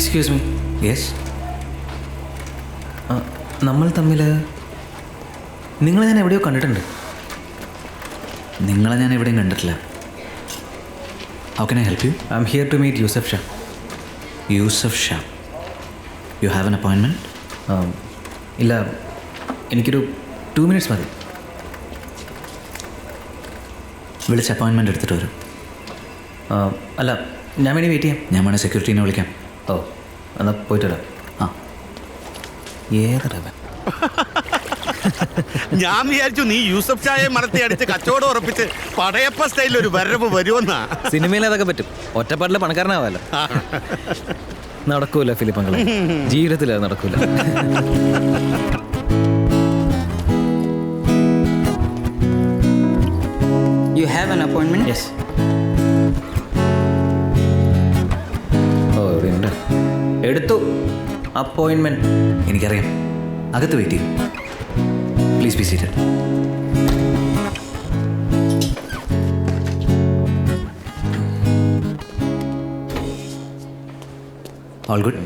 Excuse me. Yes. നമ്മൾ തമ്മിൽ നിങ്ങളെ ഞാൻ എവിടെയോ കണ്ടിട്ടുണ്ട്. നിങ്ങളെ ഞാൻ എവിടെയും കണ്ടിട്ടില്ല. How can I help you? I am here to meet Yusuf Shah. Yusuf Shah. You have an appointment? ഇല്ല, എനിക്കൊരു 2 minutes മതി. വിളിച്ച് അപ്പോയിൻമെൻറ്റ് എടുത്തിട്ട് വരും. അല്ല, ഞാൻ വേണ്ടി വെയിറ്റ് ചെയ്യാം. ഞാൻ വേണേൽ സെക്യൂരിറ്റീനെ വിളിക്കാം. ഓ, എന്നാൽ പോയിട്ട് വരാം. ആ, ഏതടവൻ ഞാൻ വിചാരിച്ചു നീ യൂസഫ് ഷായെ മരത്തെ അടിച്ച് കച്ചവടം ഉറപ്പിച്ച് പടയപ്പ സ്റ്റൈലിൽ ഒരു വരവ് വരുമെന്നാ. സിനിമയിൽ അതൊക്കെ പറ്റും, ഒറ്റപ്പാട്ടിലെ പണക്കാരനാവാലോ. നടക്കൂല ഫിലിപ്പങ്ങളെ, ജീവിതത്തിൽ അത് നടക്കൂല. You have an appointment? Yes. ഓ, എവിടെയുണ്ട്? എടുത്തു അപ്പോയിൻമെൻറ്റ്. എനിക്കറിയാം. അകത്ത് വെയിറ്റ് ചെയ്യും. Please be seated. All good.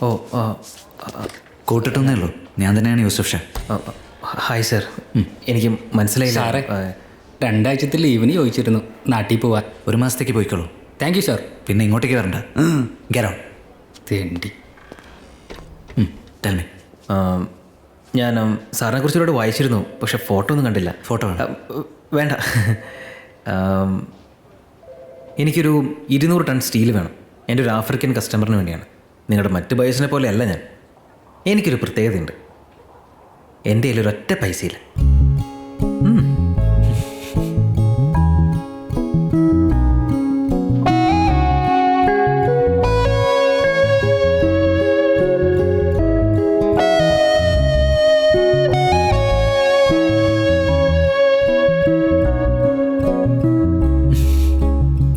ഓ, കൂട്ടിട്ടൊന്നേ ഉള്ളൂ. ഞാൻ തന്നെയാണ് യൂസഫ് ഷാ. Hi sir. എനിക്ക് മനസ്സിലായില്ല. സാറേ, 2 ആഴ്ചത്തെ ലീവിന് ചോദിച്ചിരുന്നു നാട്ടിൽ പോവാൻ. 1 മാസത്തേക്ക് പോയിക്കോളൂ. Thank you sir. പിന്നെ ഇങ്ങോട്ടേക്ക് വരണ്ട. Get out. തേണ്ടി. Tell me. ഞാൻ സാറിനെ കുറിച്ച് ഒരുപാട് വായിച്ചിരുന്നു, പക്ഷെ ഫോട്ടോ ഒന്നും കണ്ടില്ല. ഫോട്ടോ വേണം? വേണ്ട. എനിക്കൊരു 200 ടൺ സ്റ്റീൽ വേണം. എൻ്റെ ഒരു ആഫ്രിക്കൻ കസ്റ്റമറിന് വേണ്ടിയാണ്. നിങ്ങളുടെ മറ്റ് ബയേഴ്സിനെ പോലെ അല്ല ഞാൻ. എനിക്കൊരു പ്രത്യേകതയുണ്ട്. എൻ്റെ കയ്യിൽ ഒരൊറ്റ പൈസയില്ല.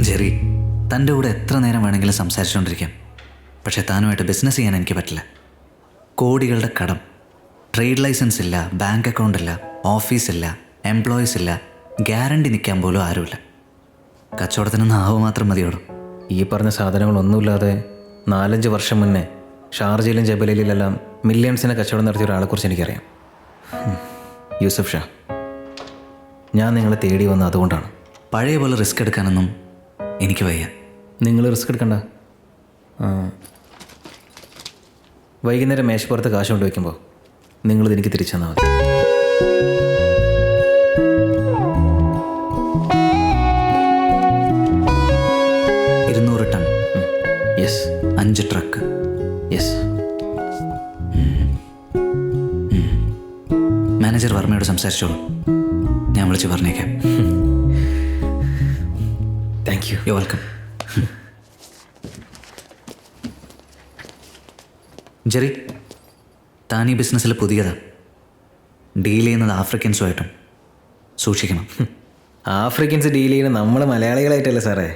ജെറി, തൻ്റെ കൂടെ എത്ര നേരം വേണമെങ്കിലും സംസാരിച്ചുകൊണ്ടിരിക്കാം. പക്ഷേ താനുമായിട്ട് ബിസിനസ് ചെയ്യാൻ എനിക്ക് പറ്റില്ല. കോടികളുടെ കടം, ട്രേഡ് ലൈസൻസ് ഇല്ല, ബാങ്ക് അക്കൗണ്ട് ഇല്ല, ഓഫീസില്ല, എംപ്ലോയീസ് ഇല്ല, ഗ്യാരണ്ടി നിൽക്കാൻ പോലും ആരുമില്ല. കച്ചവടത്തിന് നാവ് മാത്രം മതിയോടും. ഈ പറഞ്ഞ സാധനങ്ങളൊന്നുമില്ലാതെ 4-5 വർഷം മുന്നേ ഷാർജയിലും ജബലയിലെല്ലാം മില്യൺസിനെ കച്ചവടം നടത്തിയ ഒരാളെക്കുറിച്ച് എനിക്കറിയാം. യൂസഫ് ഷാ. ഞാൻ നിങ്ങളെ തേടി വന്നത് അതുകൊണ്ടാണ്. പഴയ പോലെ റിസ്ക് എടുക്കാനൊന്നും എനിക്ക് വയ്യ. നിങ്ങൾ റിസ്ക് എടുക്കണ്ട. വൈകുന്നേരം മേശപ്പുറത്ത് കാശ് കൊണ്ട് വയ്ക്കുമ്പോൾ നിങ്ങളിത് എനിക്ക് തിരിച്ചു തന്നാൽ മതി. Ton. Yes. 5 truck. Yes. Manager വർമ്മയോട് സംസാരിച്ചോളൂ. ഞാൻ വിളിച്ച് പറഞ്ഞേക്കാം. Thank you. You welcome. Jerry, താൻ ഈ ബിസിനസ്സിൽ പുതിയതാണ്. ഡീൽ ചെയ്യുന്നത് ആഫ്രിക്കൻസുമായിട്ടും. സൂക്ഷിക്കണം. ആഫ്രിക്കൻസ് ഡീൽ ചെയ്യുന്ന നമ്മൾ മലയാളികളായിട്ടല്ലേ സാറേ?